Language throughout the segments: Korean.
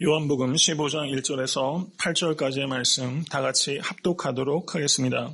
요한복음 15장 1절에서 8절까지의 말씀 다 같이 합독하도록 하겠습니다.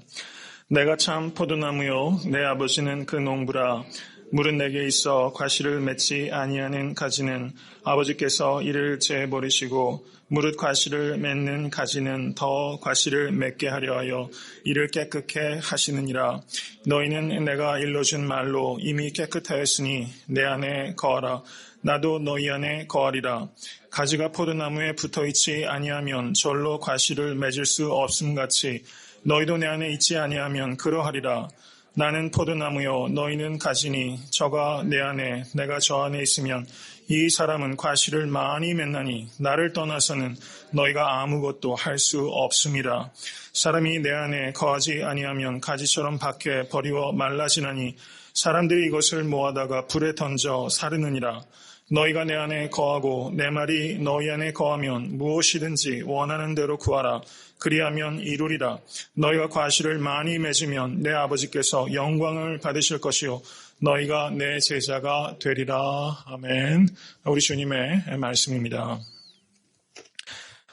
내가 참 포도나무요 내 아버지는 그 농부라. 물은 내게 있어 과실을 맺지 아니하는 가지는 아버지께서 이를 제버리시고 무릇 과실을 맺는 가지는 더 과실을 맺게 하려 하여 이를 깨끗게 하시느니라. 너희는 내가 일러준 말로 이미 깨끗하였으니 내 안에 거하라. 나도 너희 안에 거하리라. 가지가 포도나무에 붙어있지 아니하면 절로 과실을 맺을 수 없음같이 너희도 내 안에 있지 아니하면 그러하리라. 나는 포도나무요 너희는 가지니 저가 내 안에 내가 저 안에 있으면 이 사람은 과실을 많이 맺나니 나를 떠나서는 너희가 아무것도 할 수 없음이라. 사람이 내 안에 거하지 아니하면 가지처럼 밖에 버리워 말라지나니 사람들이 이것을 모아다가 불에 던져 사르느니라. 너희가 내 안에 거하고 내 말이 너희 안에 거하면 무엇이든지 원하는 대로 구하라. 그리하면 이루리라. 너희가 과실을 많이 맺으면 내 아버지께서 영광을 받으실 것이요 너희가 내 제자가 되리라. 아멘. 우리 주님의 말씀입니다.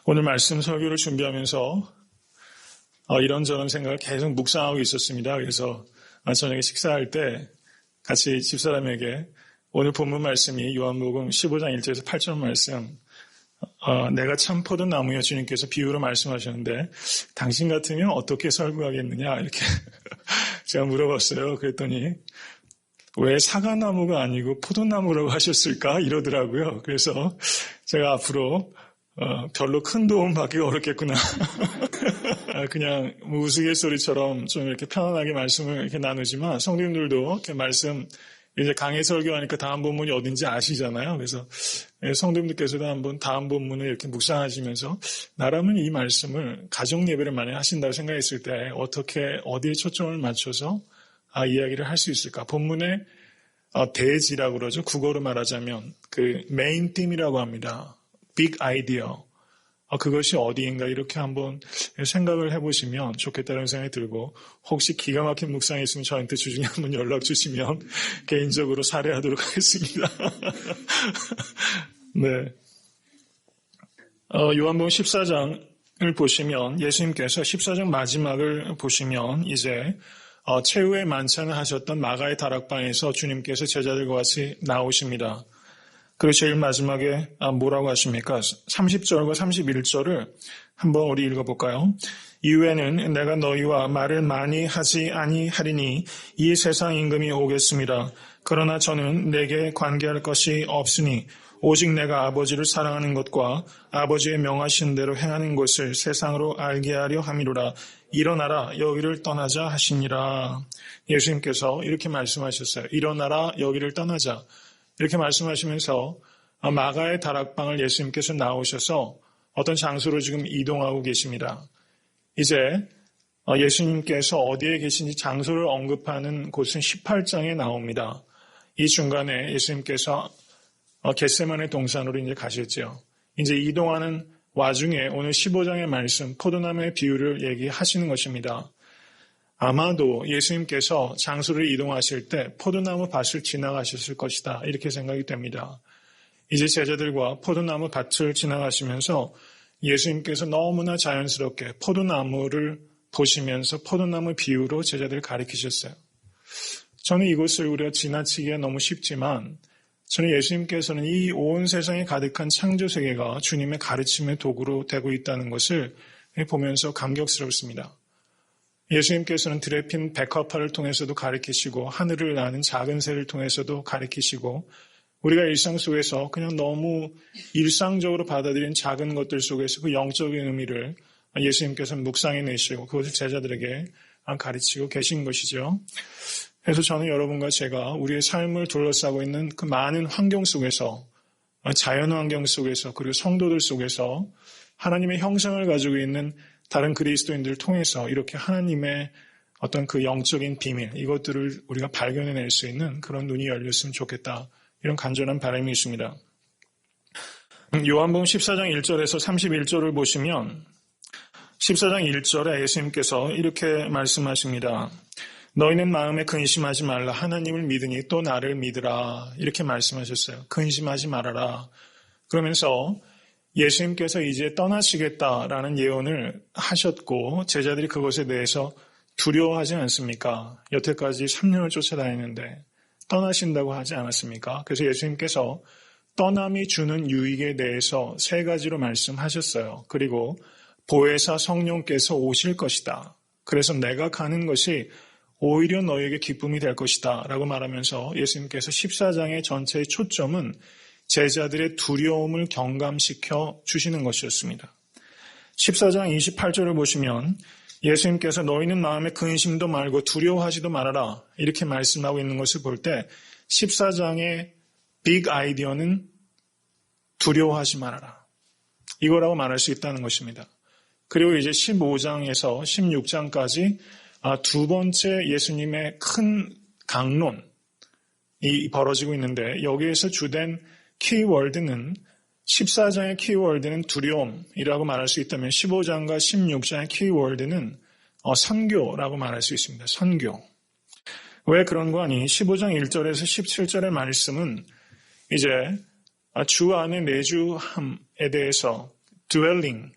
오늘 말씀 설교를 준비하면서 이런저런 생각을 계속 묵상하고 있었습니다. 그래서 저녁에 식사할 때 같이 집사람에게 오늘 본문 말씀이 요한복음 15장 1절에서 8절 말씀, 내가 참 포도나무여 주님께서 비유로 말씀하셨는데 당신 같으면 어떻게 설교하겠느냐 이렇게 제가 물어봤어요. 그랬더니 왜 사과나무가 아니고 포도나무라고 하셨을까 이러더라고요. 그래서 제가 앞으로 별로 큰 도움 받기가 어렵겠구나. 그냥 우스갯소리처럼 좀 이렇게 편안하게 말씀을 이렇게 나누지만 성도님들도 이렇게 말씀 이제 강해 설교하니까 다음 본문이 어딘지 아시잖아요. 그래서 성도님들께서도 한번 다음 본문을 이렇게 묵상하시면서 나라면 이 말씀을 가정 예배를 만약 하신다고 생각했을 때 어떻게 어디에 초점을 맞춰서 이야기를 할 수 있을까? 본문의 대지라고 그러죠. 국어로 말하자면 그 메인 팀이라고 합니다. 빅 아이디어. 그것이 어디인가 이렇게 한번 생각을 해보시면 좋겠다는 생각이 들고 혹시 기가 막힌 묵상이 있으면 저한테 주중에 한번 연락 주시면 개인적으로 사례하도록 하겠습니다. 네. 요한복음 14장을 보시면 예수님께서 14장 마지막을 보시면 이제 최후의 만찬을 하셨던 마가의 다락방에서 주님께서 제자들과 같이 나오십니다. 그리고 제일 마지막에 뭐라고 하십니까? 30절과 31절을 한번 우리 읽어볼까요? 이후에는 내가 너희와 말을 많이 하지 아니하리니 이 세상 임금이 오겠습니다. 그러나 저는 내게 관계할 것이 없으니 오직 내가 아버지를 사랑하는 것과 아버지의 명하신 대로 행하는 것을 세상으로 알게 하려 함이로라. 일어나라 여기를 떠나자 하시니라. 예수님께서 이렇게 말씀하셨어요. 일어나라 여기를 떠나자. 이렇게 말씀하시면서 마가의 다락방을 예수님께서 나오셔서 어떤 장소로 지금 이동하고 계십니다. 이제 예수님께서 어디에 계신지 장소를 언급하는 곳은 18장에 나옵니다. 이 중간에 예수님께서 겟세마네 동산으로 이제 가셨죠. 이제 이동하는 와중에 오늘 15장의 말씀, 포도나무의 비유를 얘기하시는 것입니다. 아마도 예수님께서 장소를 이동하실 때 포도나무 밭을 지나가셨을 것이다. 이렇게 생각이 됩니다. 이제 제자들과 포도나무 밭을 지나가시면서 예수님께서 너무나 자연스럽게 포도나무를 보시면서 포도나무 비유로 제자들을 가리키셨어요. 저는 이것을 우리가 지나치기가 너무 쉽지만 저는 예수님께서는 이 온 세상에 가득한 창조세계가 주님의 가르침의 도구로 되고 있다는 것을 보면서 감격스럽습니다. 예수님께서는 드레핀 백화파를 통해서도 가르치시고 하늘을 나는 작은 새를 통해서도 가르치시고 우리가 일상 속에서 그냥 너무 일상적으로 받아들인 작은 것들 속에서 그 영적인 의미를 예수님께서는 묵상해 내시고 그것을 제자들에게 가르치고 계신 것이죠. 그래서 저는 여러분과 제가 우리의 삶을 둘러싸고 있는 그 많은 환경 속에서 자연 환경 속에서 그리고 성도들 속에서 하나님의 형상을 가지고 있는 다른 그리스도인들을 통해서 이렇게 하나님의 어떤 그 영적인 비밀 이것들을 우리가 발견해낼 수 있는 그런 눈이 열렸으면 좋겠다. 이런 간절한 바람이 있습니다. 요한복음 14장 1절에서 31절을 보시면 14장 1절에 예수님께서 이렇게 말씀하십니다. 너희는 마음에 근심하지 말라. 하나님을 믿으니 또 나를 믿으라. 이렇게 말씀하셨어요. 근심하지 말아라. 그러면서 예수님께서 이제 떠나시겠다라는 예언을 하셨고 제자들이 그것에 대해서 두려워하지 않습니까? 여태까지 3년을 쫓아다니는데 떠나신다고 하지 않았습니까? 그래서 예수님께서 떠남이 주는 유익에 대해서 3가지로 말씀하셨어요. 그리고 보혜사 성령께서 오실 것이다. 그래서 내가 가는 것이 오히려 너에게 기쁨이 될 것이다 라고 말하면서 예수님께서 14장의 전체의 초점은 제자들의 두려움을 경감시켜 주시는 것이었습니다. 14장 28절을 보시면 예수님께서 너희는 마음에 근심도 말고 두려워하지도 말아라 이렇게 말씀하고 있는 것을 볼 때 14장의 빅 아이디어는 두려워하지 말아라 이거라고 말할 수 있다는 것입니다. 그리고 이제 15장에서 16장까지 두 번째 예수님의 큰 강론이 벌어지고 있는데 여기에서 주된 키워드는 14장의 키워드는 두려움이라고 말할 수 있다면 15장과 16장의 키워드는 선교라고 말할 수 있습니다. 선교. 왜 그런 거 아니? 15장 1절에서 17절의 말씀은 이제 주 안에 내주함에 대해서 dwelling,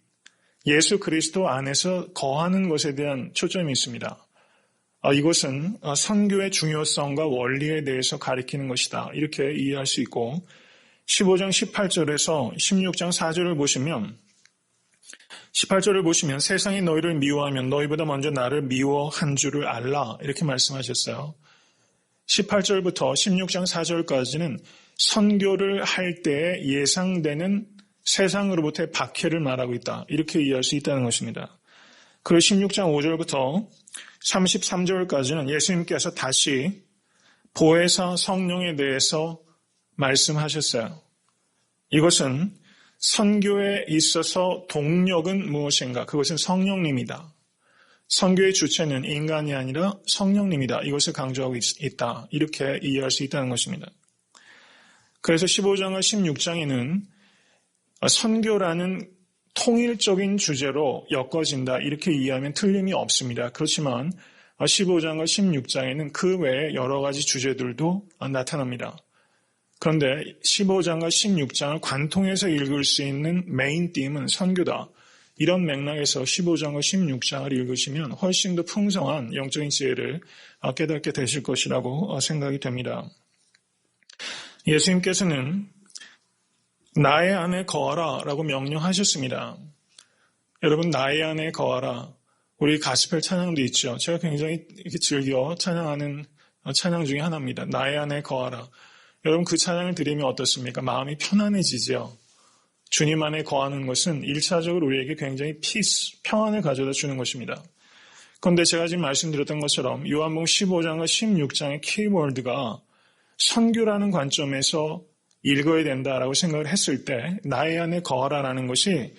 예수 그리스도 안에서 거하는 것에 대한 초점이 있습니다. 이것은 선교의 중요성과 원리에 대해서 가리키는 것이다. 이렇게 이해할 수 있고 15장 18절에서 16장 4절을 보시면 18절을 보시면 세상이 너희를 미워하면 너희보다 먼저 나를 미워한 줄을 알라 이렇게 말씀하셨어요. 18절부터 16장 4절까지는 선교를 할 때 예상되는 세상으로부터의 박해를 말하고 있다. 이렇게 이해할 수 있다는 것입니다. 그리고 16장 5절부터 33절까지는 예수님께서 다시 보혜사 성령에 대해서 말씀하셨어요. 이것은 선교에 있어서 동력은 무엇인가? 그것은 성령님이다. 선교의 주체는 인간이 아니라 성령님이다. 이것을 강조하고 있다. 이렇게 이해할 수 있다는 것입니다. 그래서 15장과 16장에는 선교라는 통일적인 주제로 엮어진다. 이렇게 이해하면 틀림이 없습니다. 그렇지만 15장과 16장에는 그 외에 여러 가지 주제들도 나타납니다. 그런데 15장과 16장을 관통해서 읽을 수 있는 메인 띠임은 선교다. 이런 맥락에서 15장과 16장을 읽으시면 훨씬 더 풍성한 영적인 지혜를 깨닫게 되실 것이라고 생각이 됩니다. 예수님께서는 나의 안에 거하라 라고 명령하셨습니다. 여러분 나의 안에 거하라. 우리 가스펠 찬양도 있죠. 제가 굉장히 이렇게 즐겨 찬양하는 찬양 중에 하나입니다. 나의 안에 거하라. 여러분 그 찬양을 들으면 어떻습니까? 마음이 편안해지죠. 주님 안에 거하는 것은 1차적으로 우리에게 굉장히 피스, 평안을 가져다 주는 것입니다. 그런데 제가 지금 말씀드렸던 것처럼 요한복음 15장과 16장의 키워드가 선교라는 관점에서 읽어야 된다라고 생각을 했을 때 나의 안에 거하라라는 것이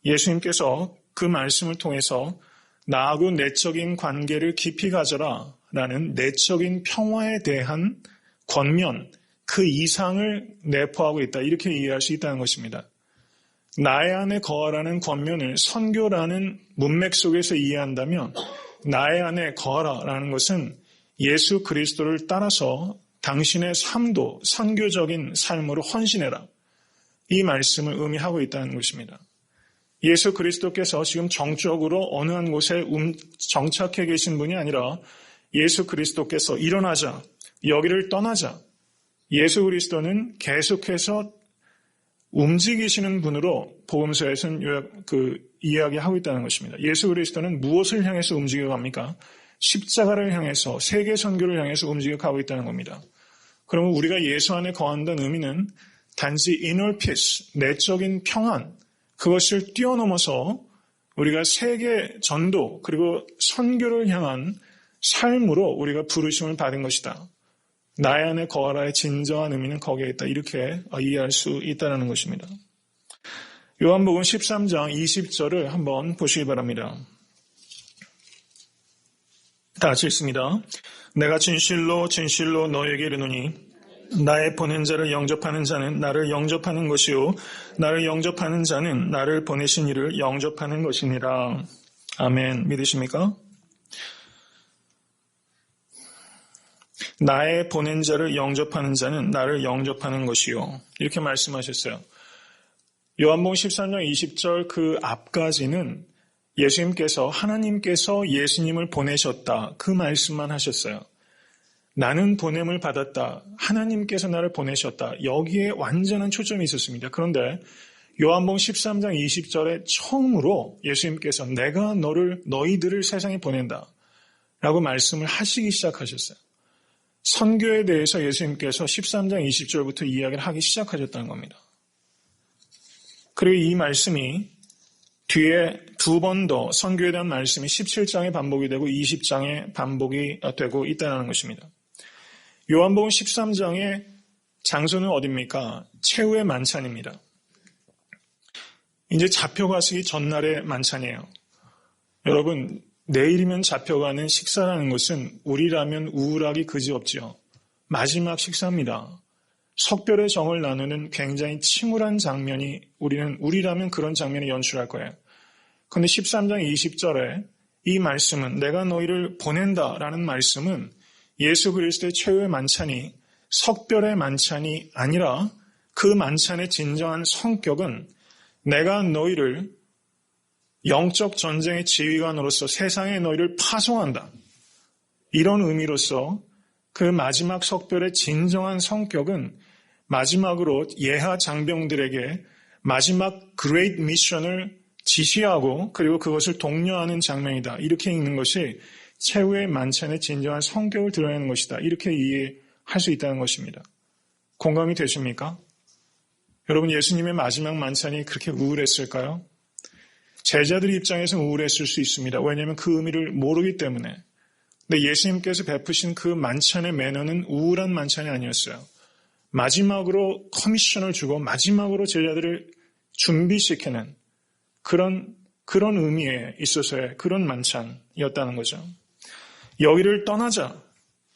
예수님께서 그 말씀을 통해서 나하고 내적인 관계를 깊이 가져라 라는 내적인 평화에 대한 권면, 그 이상을 내포하고 있다. 이렇게 이해할 수 있다는 것입니다. 나의 안에 거하라는 권면을 선교라는 문맥 속에서 이해한다면 나의 안에 거하라라는 것은 예수 그리스도를 따라서 당신의 삶도 선교적인 삶으로 헌신해라. 이 말씀을 의미하고 있다는 것입니다. 예수 그리스도께서 지금 정적으로 어느 한 곳에 정착해 계신 분이 아니라 예수 그리스도께서 일어나자, 여기를 떠나자. 예수 그리스도는 계속해서 움직이시는 분으로 복음서에서는 이야기하고 있다는 것입니다. 예수 그리스도는 무엇을 향해서 움직여갑니까? 십자가를 향해서 세계 선교를 향해서 움직여가고 있다는 겁니다. 그러면 우리가 예수 안에 거한다는 의미는 단지 inner peace, 내적인 평안, 그것을 뛰어넘어서 우리가 세계 전도 그리고 선교를 향한 삶으로 우리가 부르심을 받은 것이다. 나의 안에 거하라의 진정한 의미는 거기에 있다. 이렇게 이해할 수 있다는 것입니다. 요한복음 13장 20절을 한번 보시기 바랍니다. 다 같이 읽습니다. 내가 진실로 진실로 너에게 이르노니 나의 보낸 자를 영접하는 자는 나를 영접하는 것이요 나를 영접하는 자는 나를 보내신 이를 영접하는 것이니라. 아멘. 믿으십니까? 나의 보낸 자를 영접하는 자는 나를 영접하는 것이요. 이렇게 말씀하셨어요. 요한복음 13장 20절 그 앞까지는 하나님께서 예수님을 보내셨다. 그 말씀만 하셨어요. 나는 보냄을 받았다. 하나님께서 나를 보내셨다. 여기에 완전한 초점이 있었습니다. 그런데 요한복음 13장 20절에 처음으로 예수님께서 내가 너희들을 세상에 보낸다. 라고 말씀을 하시기 시작하셨어요. 선교에 대해서 예수님께서 13장 20절부터 이야기를 하기 시작하셨다는 겁니다. 그리고 이 말씀이 뒤에 두 번 더 선교에 대한 말씀이 17장에 반복이 되고 20장에 반복이 되고 있다는 것입니다. 요한복음 13장의 장소는 어디입니까? 최후의 만찬입니다. 이제 잡혀가시기 전날의 만찬이에요. 여러분, 내일이면 잡혀가는 식사라는 것은 우리라면 우울하기 그지없지요. 마지막 식사입니다. 석별의 정을 나누는 굉장히 침울한 장면이 우리라면 그런 장면을 연출할 거예요. 그런데 13장 20절에 이 말씀은 내가 너희를 보낸다라는 말씀은 예수 그리스도의 최후의 만찬이 석별의 만찬이 아니라 그 만찬의 진정한 성격은 내가 너희를 영적 전쟁의 지휘관으로서 세상에 너희를 파송한다. 이런 의미로서 그 마지막 석별의 진정한 성격은 마지막으로 예하 장병들에게 마지막 그레이트 미션을 지시하고 그리고 그것을 독려하는 장면이다. 이렇게 읽는 것이 최후의 만찬의 진정한 성격을 드러내는 것이다. 이렇게 이해할 수 있다는 것입니다. 공감이 되십니까? 여러분, 예수님의 마지막 만찬이 그렇게 우울했을까요? 제자들 입장에서는 우울했을 수 있습니다. 왜냐하면 그 의미를 모르기 때문에. 근데 예수님께서 베푸신 그 만찬의 매너는 우울한 만찬이 아니었어요. 마지막으로 커미션을 주고 마지막으로 제자들을 준비시키는 그런 의미에 있어서의 그런 만찬이었다는 거죠. 여기를 떠나자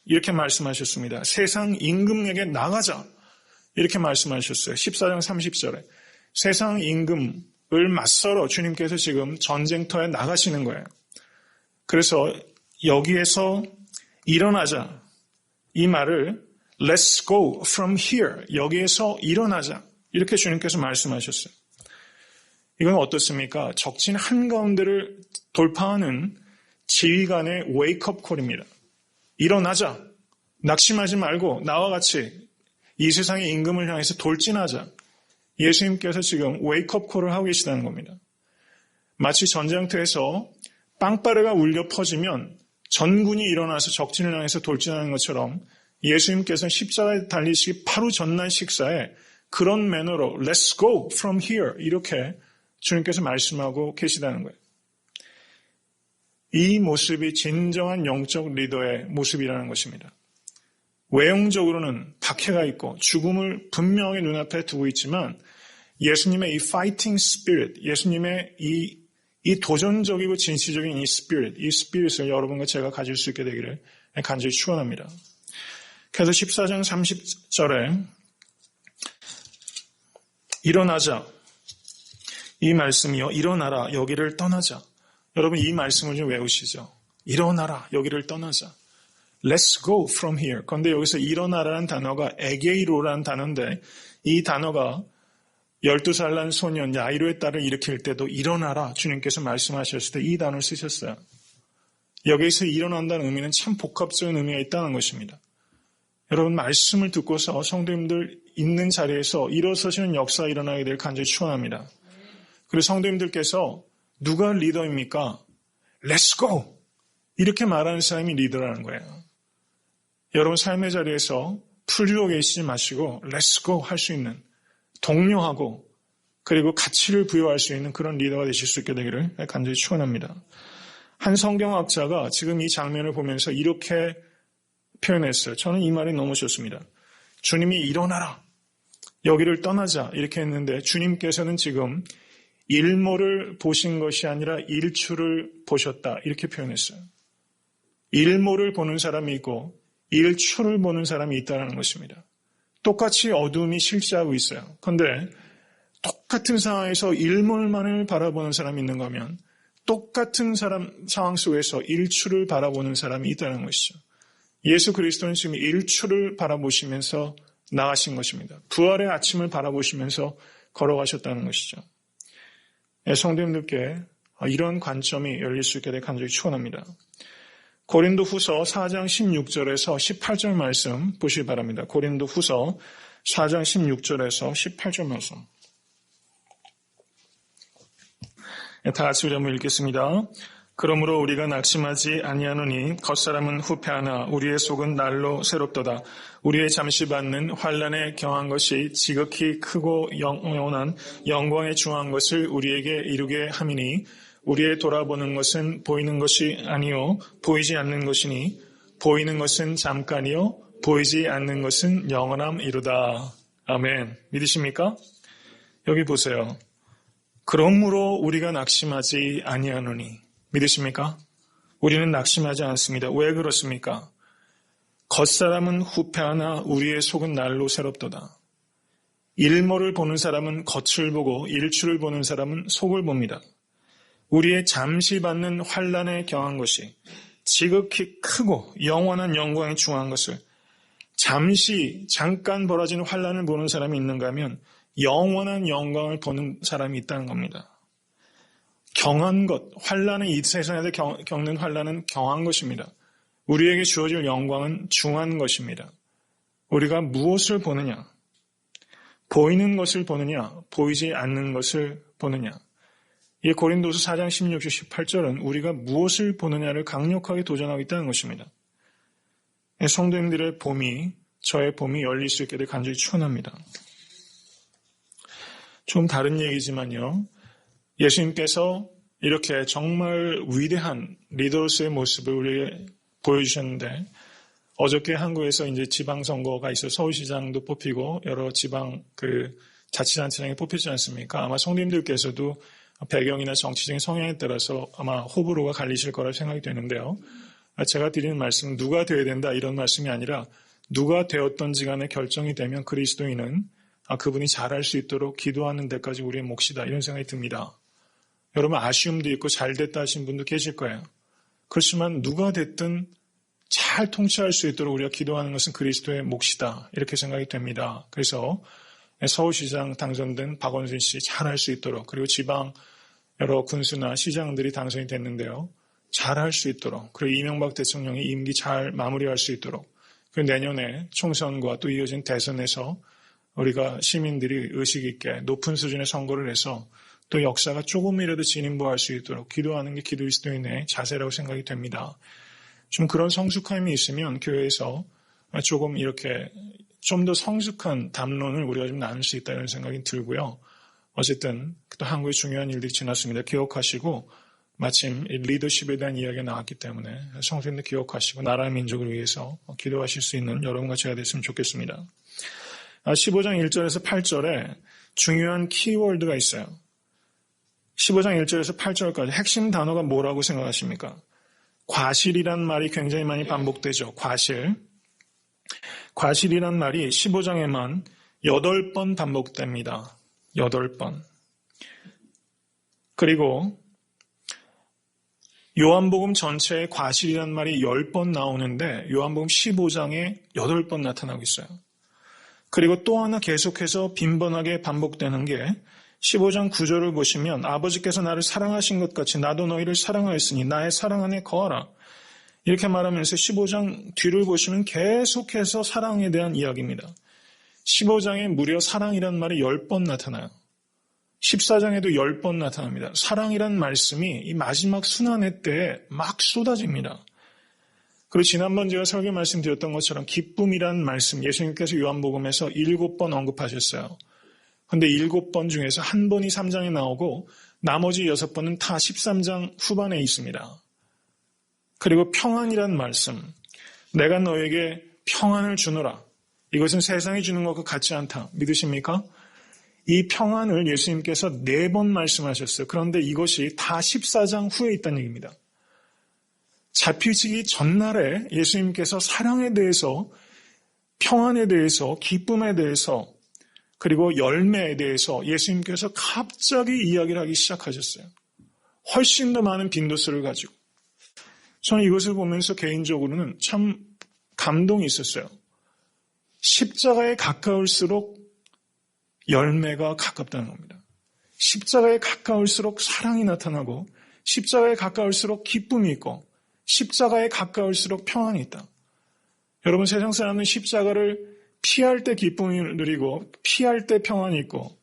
이렇게 말씀하셨습니다. 세상 임금에게 나가자 이렇게 말씀하셨어요. 14장 30절에 세상 임금을 맞서러 주님께서 지금 전쟁터에 나가시는 거예요. 그래서 여기에서 일어나자 이 말을 Let's go from here. 여기에서 일어나자. 이렇게 주님께서 말씀하셨어요. 이건 어떻습니까? 적진 한가운데를 돌파하는 지휘관의 웨이크업 콜입니다. 일어나자. 낙심하지 말고 나와 같이 이 세상의 임금을 향해서 돌진하자. 예수님께서 지금 웨이크업 콜을 하고 계시다는 겁니다. 마치 전쟁터에서 빵빠레가 울려 퍼지면 전군이 일어나서 적진을 향해서 돌진하는 것처럼 예수님께서는 십자가에 달리시기 바로 전날 식사에 그런 매너로 Let's go from here 이렇게 주님께서 말씀하고 계시다는 거예요. 이 모습이 진정한 영적 리더의 모습이라는 것입니다. 외형적으로는 박해가 있고 죽음을 분명히 눈앞에 두고 있지만 예수님의 이 fighting spirit, 예수님의 이 도전적이고 진취적인 이 스피릿을 여러분과 제가 가질 수 있게 되기를 간절히 축원합니다. 그래서 14장 30절에 일어나자 이 말씀이요. 일어나라 여기를 떠나자. 여러분 이 말씀을 좀 외우시죠. 일어나라 여기를 떠나자. Let's go from here. 그런데 여기서 일어나라는 단어가 에게이로라는 단어인데 이 단어가 12살 난 소년 야이로의 딸을 일으킬 때도 일어나라 주님께서 말씀하셨을 때 이 단어를 쓰셨어요. 여기서 일어난다는 의미는 참 복합적인 의미가 있다는 것입니다. 여러분 말씀을 듣고서 성도님들 있는 자리에서 일어서시는 역사가 일어나게 될 간절히 축원합니다. 그리고 성도님들께서 누가 리더입니까? Let's go! 이렇게 말하는 사람이 리더라는 거예요. 여러분 삶의 자리에서 풀리고 계시지 마시고 Let's go 할 수 있는 독려하고 그리고 가치를 부여할 수 있는 그런 리더가 되실 수 있게 되기를 간절히 축원합니다. 한 성경학자가 지금 이 장면을 보면서 이렇게 표현했어요. 저는 이 말이 너무 좋습니다. 주님이 일어나라. 여기를 떠나자. 이렇게 했는데 주님께서는 지금 일모를 보신 것이 아니라 일추를 보셨다. 이렇게 표현했어요. 일모를 보는 사람이 있고 일추를 보는 사람이 있다는 것입니다. 똑같이 어둠이 실제하고 있어요. 그런데 똑같은 상황에서 일몰만을 바라보는 사람이 있는가 하면 똑같은 상황 속에서 일추를 바라보는 사람이 있다는 것이죠. 예수 그리스도는 지금 일추를 바라보시면서 나가신 것입니다. 부활의 아침을 바라보시면서 걸어가셨다는 것이죠. 성도님들께 이런 관점이 열릴 수 있게 될 간절히 축원합니다. 고린도 후서 4장 16절에서 18절 말씀 보시기 바랍니다. 고린도 후서 4장 16절에서 18절 말씀. 다 같이 우리 한번 읽겠습니다. 그러므로 우리가 낙심하지 아니하노니 겉사람은 후패하나 우리의 속은 날로 새롭도다. 우리의 잠시 받는 환난에 경한 것이 지극히 크고 영원한 영광에 중한 것을 우리에게 이루게 함이니 우리의 돌아보는 것은 보이는 것이 아니요 보이지 않는 것이니 보이는 것은 잠깐이요 보이지 않는 것은 영원함이로다. 아멘. 믿으십니까? 여기 보세요. 그러므로 우리가 낙심하지 아니하노니. 믿으십니까? 우리는 낙심하지 않습니다. 왜 그렇습니까? 겉사람은 후패하나 우리의 속은 날로 새롭도다. 일모를 보는 사람은 겉을 보고 일출을 보는 사람은 속을 봅니다. 우리의 잠시 받는 환난에 경한 것이 지극히 크고 영원한 영광에 중한 것을 잠깐 벌어진 환난을 보는 사람이 있는가 하면 영원한 영광을 보는 사람이 있다는 겁니다. 경한 것, 환난은 이 세상에서 겪는 환난은 경한 것입니다. 우리에게 주어질 영광은 중한 것입니다. 우리가 무엇을 보느냐? 보이는 것을 보느냐? 보이지 않는 것을 보느냐? 이 고린도서 4장 16절 18절은 우리가 무엇을 보느냐를 강력하게 도전하고 있다는 것입니다. 성도님들의 봄이, 저의 봄이 열릴 수 있게 될 간절히 축원합니다. 좀 다른 얘기지만요. 예수님께서 이렇게 정말 위대한 리더로서의 모습을 우리에게 보여주셨는데 어저께 한국에서 이제 지방선거가 있어 서울시장도 뽑히고 여러 지방 자치단체장이 뽑히지 않습니까? 아마 성도님들께서도 배경이나 정치적인 성향에 따라서 아마 호불호가 갈리실 거라 생각이 되는데요. 제가 드리는 말씀은 누가 되어야 된다 이런 말씀이 아니라 누가 되었던지 간에 결정이 되면 그리스도인은 그분이 잘할 수 있도록 기도하는 데까지 우리의 몫이다 이런 생각이 듭니다. 여러분 아쉬움도 있고 잘됐다 하신 분도 계실 거예요. 그렇지만 누가 됐든 잘 통치할 수 있도록 우리가 기도하는 것은 그리스도의 몫이다 이렇게 생각이 됩니다. 그래서 서울시장 당선된 박원순 씨 잘할 수 있도록 그리고 지방 여러 군수나 시장들이 당선이 됐는데요. 잘할 수 있도록 그리고 이명박 대통령이 임기 잘 마무리할 수 있도록 그리고 내년에 총선과 또 이어진 대선에서 우리가 시민들이 의식 있게 높은 수준의 선거를 해서 또 역사가 조금이라도 진인보할 수 있도록 기도하는 게 기도리스도인의 자세라고 생각이 됩니다. 좀 그런 성숙함이 있으면 교회에서 조금 이렇게 좀 더 성숙한 담론을 우리가 좀 나눌 수 있다는 생각이 들고요. 어쨌든 또 한국의 중요한 일들이 지났습니다. 기억하시고 마침 리더십에 대한 이야기가 나왔기 때문에 성도님들 기억하시고 나라 민족을 위해서 기도하실 수 있는 여러분과 제가 됐으면 좋겠습니다. 15장 1절에서 8절에 중요한 키워드가 있어요. 15장 1절에서 8절까지 핵심 단어가 뭐라고 생각하십니까? 과실이란 말이 굉장히 많이 반복되죠. 과실이란 말이 15장에만 8번 반복됩니다. 8번. 그리고 요한복음 전체에 과실이란 말이 10번 나오는데 요한복음 15장에 8번 나타나고 있어요. 그리고 또 하나 계속해서 빈번하게 반복되는 게 15장 9절을 보시면 아버지께서 나를 사랑하신 것 같이 나도 너희를 사랑하였으니 나의 사랑 안에 거하라. 이렇게 말하면서 15장 뒤를 보시면 계속해서 사랑에 대한 이야기입니다. 15장에 무려 사랑이란 말이 10번 나타나요. 14장에도 10번 나타납니다. 사랑이란 말씀이 이 마지막 순환의 때에 막 쏟아집니다. 그리고 지난번 제가 설교 말씀드렸던 것처럼 기쁨이란 말씀 예수님께서 요한복음에서 7번 언급하셨어요. 그런데 7번 중에서 한 번이 3장에 나오고 나머지 6번은 다 13장 후반에 있습니다. 그리고 평안이란 말씀 내가 너에게 평안을 주노라. 이것은 세상이 주는 것과 같지 않다. 믿으십니까? 이 평안을 예수님께서 4번 말씀하셨어요. 그런데 이것이 다 14장 후에 있다는 얘기입니다. 잡히시기 전날에 예수님께서 사랑에 대해서, 평안에 대해서, 기쁨에 대해서, 그리고 열매에 대해서 예수님께서 갑자기 이야기를 하기 시작하셨어요. 훨씬 더 많은 빈도수를 가지고. 저는 이것을 보면서 개인적으로는 참 감동이 있었어요. 십자가에 가까울수록 열매가 가깝다는 겁니다. 십자가에 가까울수록 사랑이 나타나고 십자가에 가까울수록 기쁨이 있고 십자가에 가까울수록 평안이 있다. 여러분, 세상 사람은 십자가를 피할 때 기쁨을 누리고 피할 때 평안이 있고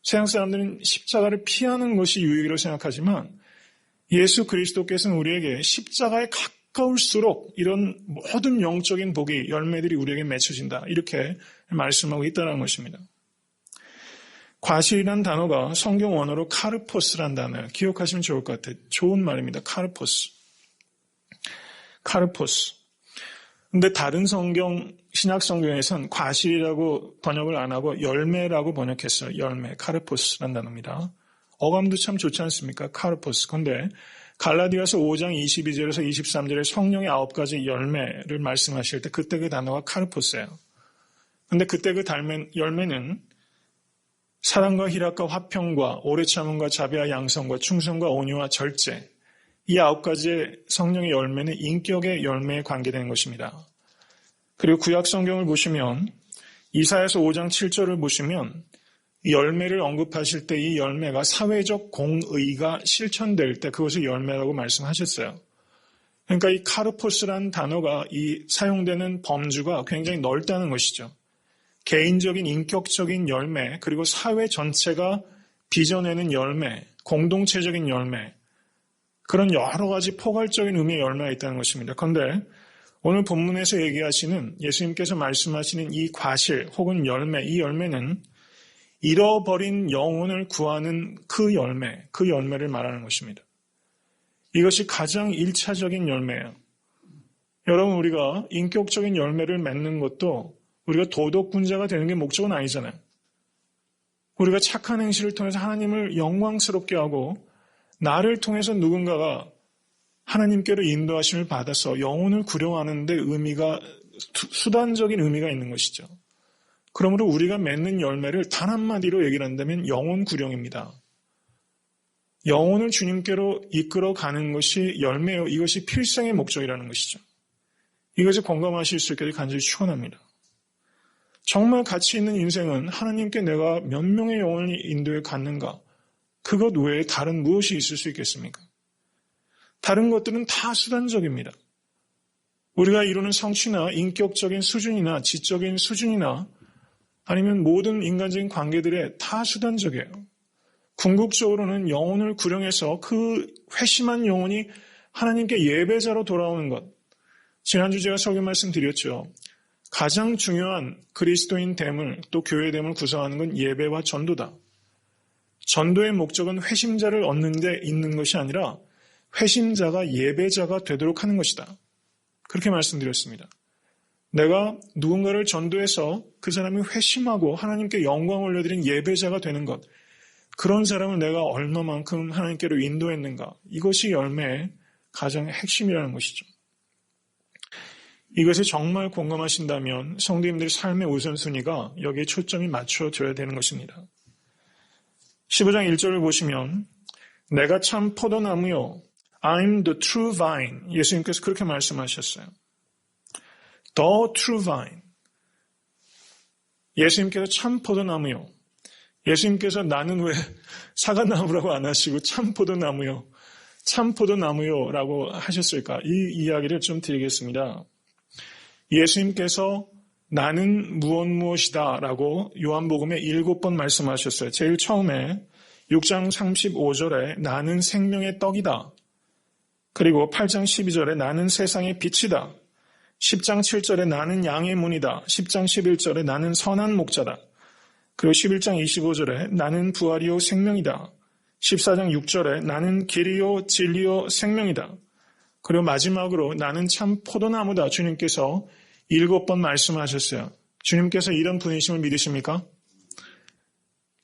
세상 사람들은 십자가를 피하는 것이 유익이라고 생각하지만 예수 그리스도께서는 우리에게 십자가에 가까울수록 이런 모든 영적인 복이 열매들이 우리에게 맺혀진다. 이렇게 말씀하고 있다는 것입니다. 과실이란 단어가 성경 원어로 카르포스란 단어예요. 기억하시면 좋을 것 같아요. 좋은 말입니다. 카르포스. 근데 다른 성경, 신약 성경에서는 과실이라고 번역을 안 하고 열매라고 번역했어요. 열매, 카르포스란 단어입니다. 어감도 참 좋지 않습니까? 카르포스. 근데 갈라디아서 5장 22절에서 23절에 성령의 9가지 열매를 말씀하실 때 그때 그 단어가 카르포스예요. 근데 그때 그 열매는 사랑과 희락과 화평과 오래 참음과 자비와 양성과 충성과 온유와 절제, 이 9가지의 성령의 열매는 인격의 열매에 관계되는 것입니다. 그리고 구약 성경을 보시면 이사야서 5장 7절을 보시면 열매를 언급하실 때 이 열매가 사회적 공의가 실천될 때 그것을 열매라고 말씀하셨어요. 그러니까 이 카르포스라는 단어가 이 사용되는 범주가 굉장히 넓다는 것이죠. 개인적인 인격적인 열매, 그리고 사회 전체가 빚어내는 열매, 공동체적인 열매, 그런 여러 가지 포괄적인 의미의 열매가 있다는 것입니다. 그런데 오늘 본문에서 얘기하시는 예수님께서 말씀하시는 이 과실 혹은 열매, 이 열매는 잃어버린 영혼을 구하는 그 열매를 말하는 것입니다. 이것이 가장 1차적인 열매예요. 여러분, 우리가 인격적인 열매를 맺는 것도 우리가 도덕군자가 되는 게 목적은 아니잖아요. 우리가 착한 행실을 통해서 하나님을 영광스럽게 하고 나를 통해서 누군가가 하나님께로 인도하심을 받아서 영혼을 구려하는 데 의미가, 수단적인 의미가 있는 것이죠. 그러므로 우리가 맺는 열매를 단 한마디로 얘기를 한다면 영혼 구령입니다. 영혼을 주님께로 이끌어가는 것이 열매요. 이것이 필생의 목적이라는 것이죠. 이것을 공감하실 수 있기를 간절히 축원합니다. 정말 가치 있는 인생은 하나님께 내가 몇 명의 영혼을 인도해 갔는가, 그것 외에 다른 무엇이 있을 수 있겠습니까? 다른 것들은 다 수단적입니다. 우리가 이루는 성취나 인격적인 수준이나 지적인 수준이나 아니면 모든 인간적인 관계들에 다 수단적이에요. 궁극적으로는 영혼을 구령해서 그 회심한 영혼이 하나님께 예배자로 돌아오는 것. 지난주 제가 설교 말씀드렸죠. 가장 중요한 그리스도인됨을 또 교회됨을 구성하는 건 예배와 전도다. 전도의 목적은 회심자를 얻는 데 있는 것이 아니라 회심자가 예배자가 되도록 하는 것이다. 그렇게 말씀드렸습니다. 내가 누군가를 전도해서 그 사람이 회심하고 하나님께 영광을 올려드린 예배자가 되는 것, 그런 사람을 내가 얼마만큼 하나님께로 인도했는가, 이것이 열매의 가장 핵심이라는 것이죠. 이것에 정말 공감하신다면 성도님들의 삶의 우선순위가 여기에 초점이 맞춰져야 되는 것입니다. 15장 1절을 보시면 내가 참 포도나무요, I'm the true vine. 예수님께서 그렇게 말씀하셨어요. The true vine. 예수님께서 참 포도나무요. 예수님께서 나는 왜 사과나무라고 안 하시고 참 포도나무요, 참 포도나무요라고 하셨을까? 이 이야기를 좀 드리겠습니다. 예수님께서 나는 무엇이다 라고 요한복음에 7번 말씀하셨어요. 제일 처음에 6장 35절에 나는 생명의 떡이다. 그리고 8장 12절에 나는 세상의 빛이다. 10장 7절에 나는 양의 문이다. 10장 11절에 나는 선한 목자다. 그리고 11장 25절에 나는 부활이요 생명이다. 14장 6절에 나는 길이요 진리요 생명이다. 그리고 마지막으로 나는 참 포도나무다. 주님께서 7번 말씀하셨어요. 주님께서 이런 분이심을 믿으십니까?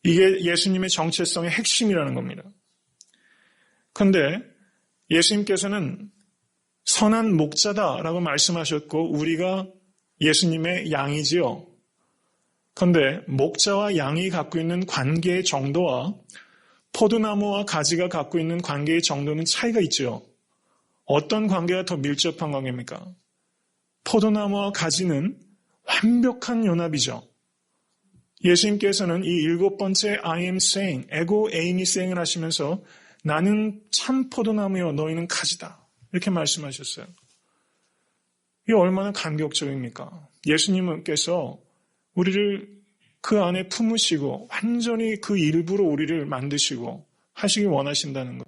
이게 예수님의 정체성의 핵심이라는 겁니다. 그런데 예수님께서는 선한 목자다라고 말씀하셨고 우리가 예수님의 양이지요. 그런데 목자와 양이 갖고 있는 관계의 정도와 포도나무와 가지가 갖고 있는 관계의 정도는 차이가 있죠. 어떤 관계가 더 밀접한 관계입니까? 포도나무와 가지는 완벽한 연합이죠. 예수님께서는 이 7번째 I am saying, 에고 에이미 saying을 하시면서 나는 참 포도나무요 너희는 가지다. 이렇게 말씀하셨어요. 이게 얼마나 감격적입니까? 예수님께서 우리를 그 안에 품으시고 완전히 그 일부로 우리를 만드시고 하시기 원하신다는 것.